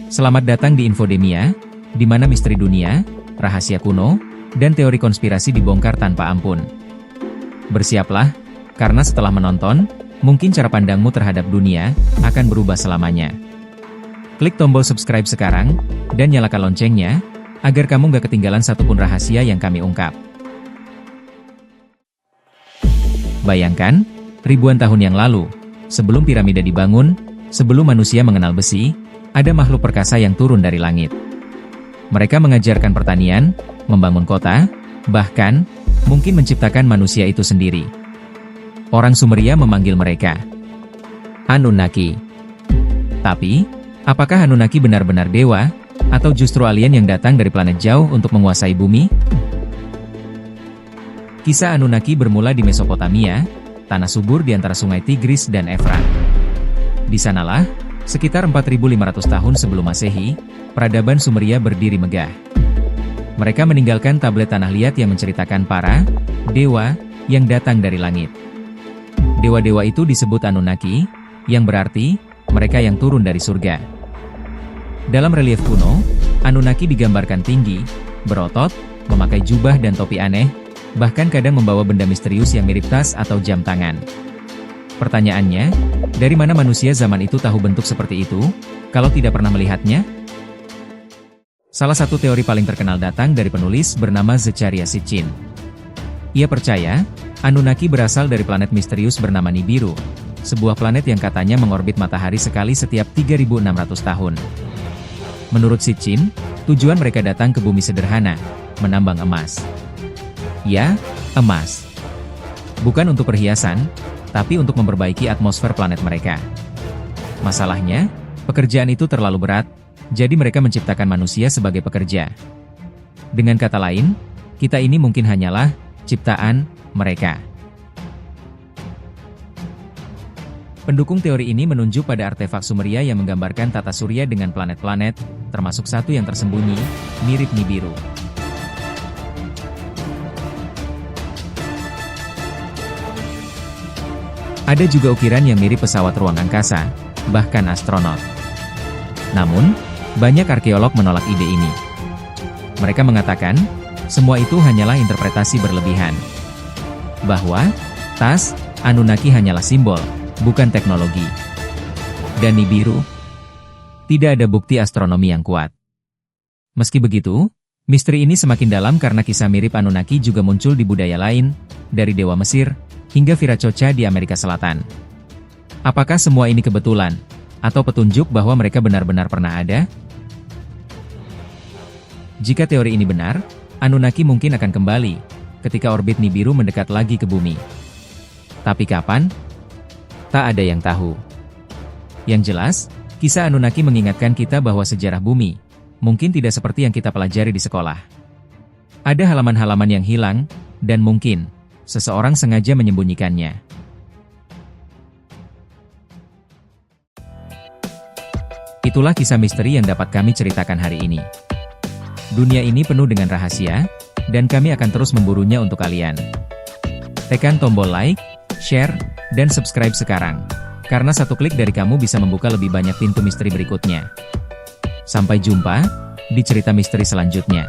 Selamat datang di Infodemia, di mana misteri dunia, rahasia kuno, dan teori konspirasi dibongkar tanpa ampun. Bersiaplah, karena setelah menonton, mungkin cara pandangmu terhadap dunia akan berubah selamanya. Klik tombol subscribe sekarang, dan nyalakan loncengnya, agar kamu gak ketinggalan satupun rahasia yang kami ungkap. Bayangkan, ribuan tahun yang lalu, sebelum piramida dibangun, sebelum manusia mengenal besi, ada makhluk perkasa yang turun dari langit. Mereka mengajarkan pertanian, membangun kota, bahkan, mungkin menciptakan manusia itu sendiri. Orang Sumeria memanggil mereka Anunnaki. Tapi, apakah Anunnaki benar-benar dewa, atau justru alien yang datang dari planet jauh untuk menguasai bumi? Kisah Anunnaki bermula di Mesopotamia, tanah subur di antara sungai Tigris dan Efrat. Di sanalah, sekitar 4.500 tahun sebelum Masehi, peradaban Sumeria berdiri megah. Mereka meninggalkan tablet tanah liat yang menceritakan para dewa yang datang dari langit. Dewa-dewa itu disebut Anunnaki, yang berarti mereka yang turun dari surga. Dalam relief kuno, Anunnaki digambarkan tinggi, berotot, memakai jubah dan topi aneh, bahkan kadang membawa benda misterius yang mirip tas atau jam tangan. Pertanyaannya, dari mana manusia zaman itu tahu bentuk seperti itu, kalau tidak pernah melihatnya? Salah satu teori paling terkenal datang dari penulis bernama Zecharia Sitchin. Ia percaya, Anunnaki berasal dari planet misterius bernama Nibiru, sebuah planet yang katanya mengorbit matahari sekali setiap 3.600 tahun. Menurut Sitchin, tujuan mereka datang ke bumi sederhana, menambang emas. Ya, emas. Bukan untuk perhiasan, tapi untuk memperbaiki atmosfer planet mereka. Masalahnya, pekerjaan itu terlalu berat, jadi mereka menciptakan manusia sebagai pekerja. Dengan kata lain, kita ini mungkin hanyalah ciptaan mereka. Pendukung teori ini menunjuk pada artefak Sumeria yang menggambarkan tata surya dengan planet-planet, termasuk satu yang tersembunyi, mirip Nibiru. Ada juga ukiran yang mirip pesawat ruang angkasa, bahkan astronot. Namun, banyak arkeolog menolak ide ini. Mereka mengatakan, semua itu hanyalah interpretasi berlebihan. Bahwa, tas, Anunnaki hanyalah simbol, bukan teknologi. Dan Nibiru, tidak ada bukti astronomi yang kuat. Meski begitu, misteri ini semakin dalam karena kisah mirip Anunnaki juga muncul di budaya lain, dari Dewa Mesir, hingga Viracocha di Amerika Selatan. Apakah semua ini kebetulan, atau petunjuk bahwa mereka benar-benar pernah ada? Jika teori ini benar, Anunnaki mungkin akan kembali, ketika orbit Nibiru mendekat lagi ke bumi. Tapi kapan? Tak ada yang tahu. Yang jelas, kisah Anunnaki mengingatkan kita bahwa sejarah bumi, mungkin tidak seperti yang kita pelajari di sekolah. Ada halaman-halaman yang hilang, dan mungkin, seseorang sengaja menyembunyikannya. Itulah kisah misteri yang dapat kami ceritakan hari ini. Dunia ini penuh dengan rahasia, dan kami akan terus memburunya untuk kalian. Tekan tombol like, share, dan subscribe sekarang, karena satu klik dari kamu bisa membuka lebih banyak pintu misteri berikutnya. Sampai jumpa di cerita misteri selanjutnya.